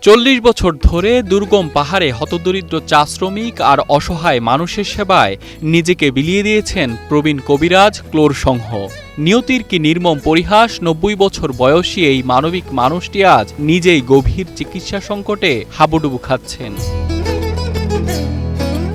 40 বছর ধরে দুর্গম পাহাড়ে হতদরিদ্র চা শ্রমিক আর অসহায় মানুষের সেবায় নিজেকে বিলিয়ে দিয়েছেন প্রবীণ কবিরাজ ক্লোর সংহ। নিয়তির কি নির্মম পরিহাস, 90 বছর বয়সী এই মানবিক মানুষটি আজ নিজেই গভীর চিকিৎসা সংকটে হাবুডুবু খাচ্ছেন।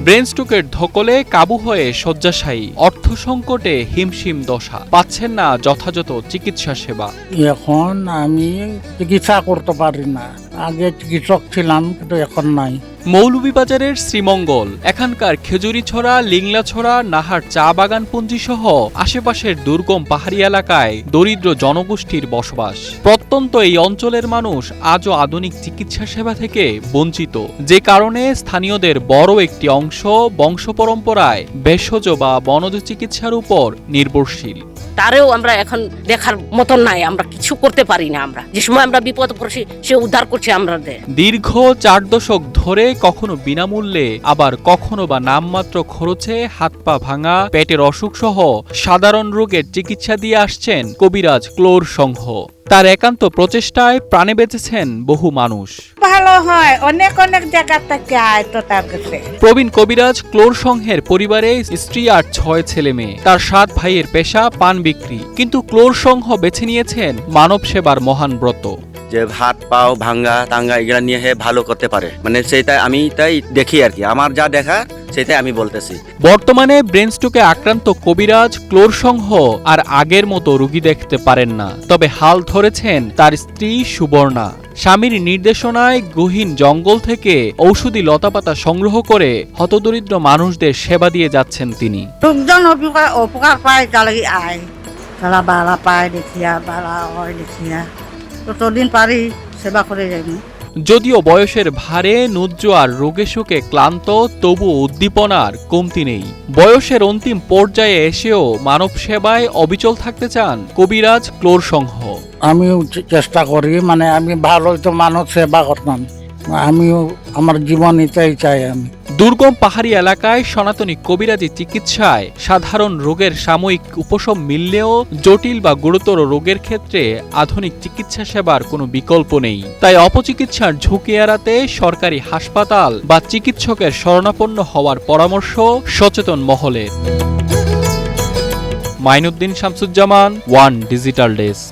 ব্রেন স্ট্রোকের ধকলে কাবু হয়ে শয্যাশায়ী, অর্থ সংকটে হিমশিম দশা, পাচ্ছেন না যথাযথ চিকিৎসা সেবা। এখন আমি চিকিৎসা করতে পারি না, আগে চিকিৎসক ছিলাম কিন্তু এখন নাই। মৌলভীবাজারের শ্রীমঙ্গল, এখানকার খেজুরিছড়া, লিংলাছড়া, নাহার চা বাগানপঞ্জি সহ আশেপাশের দুর্গম পাহাড়ি এলাকায় দরিদ্র জনগোষ্ঠীর বসবাস। প্রত্যন্ত এই অঞ্চলের মানুষ আজও আধুনিক চিকিৎসা সেবা থেকে বঞ্চিত, যে কারণে স্থানীয়দের বড় একটি অংশ বংশ পরম্পরায় ভেষজ বা বনজ চিকিৎসার উপর নির্ভরশীল। তারেও আমরা এখন দেখার মতন নাই, আমরা কিছু করতে পারি না। আমরা যে সময় আমরা বিপদ পড়ছি সে উদ্ধার করছে আমাদের। দীর্ঘ 4 দশক ধরে কখনো বিনামূল্যে, আবার কখনো বা নামমাত্র খরচে হাত পা ভাঙা, পেটের অসুখ সহ সাধারণ রোগের চিকিৎসা দিয়ে আসছেন কবিরাজ ক্লোর সংহ। তার একান্ত প্রচেষ্টায় প্রাণে বেঁচেছেন বহু মানুষ। ভালো হয়, অনেক অনেক জায়গা থেকে আয় তো তার কাছে। প্রবীণ কবিরাজ ক্লোর সংহের পরিবারে স্ত্রী আর 6 ছেলে মেয়ে। তার 7 ভাইয়ের পেশা পান বিক্রি, কিন্তু ক্লোর সংহ বেছে নিয়েছেন মানব সেবার মহান ব্রত। যে হাত পাও ভাঙ্গা টাঙ্গা এগুলা নিয়ে ভালো করতে পারে, মানে সেটা আমি তাই দেখি আর কি, আমার যা দেখা সেটাই আমি বলতেছি। বর্তমানে ব্রেন স্ট্রোকে আক্রান্ত কবিরাজ ক্লোর সংহ আর আগের মতো রোগী দেখতে পারেন না, তবে হাল ধরেছেন তার স্ত্রী সুবর্ণা। স্বামীর নির্দেশনায় গহীন জঙ্গল থেকে ঔষধি লতাপাতা সংগ্রহ করে হতদরিদ্র মানুষদের সেবা দিয়ে যাচ্ছেন তিনি। লোকজন উপকার পায়, তাহলে আয় তারা বাড়া পায় দেখিয়া, বাড়া হয় দেখিয়া, ততদিন পারি সেবা করে যাইনি। যদিও বয়সের ভারে, নুজ্জ আর রোগে শোকে ক্লান্ত, তবু উদ্দীপনার কমতি নেই। বয়সের অন্তিম পর্যায়ে এসেও মানব সেবায় অবিচল থাকতে চান কবিরাজ ক্লোর সংহ। আমিও চেষ্টা করি, মানে আমি ভালো তো মানুষ সেবা করতাম, আমিও আমার জীবন এটাই চাই। আমি দুর্গম পাহাড়ি এলাকায় সনাতনী কবিরাজি চিকিৎসায় সাধারণ রোগের সাময়িক উপশম মিললেও জটিল বা গুরুতর রোগের ক্ষেত্রে আধুনিক চিকিৎসা সেবার কোনো বিকল্প নেই। তাই অপচিকিৎসার ঝুঁকি এড়াতে সরকারি হাসপাতাল বা চিকিৎসকের শরণাপন্ন হওয়ার পরামর্শ সচেতন মহলের। Mainuddin Shamsuzzaman, one digital desk.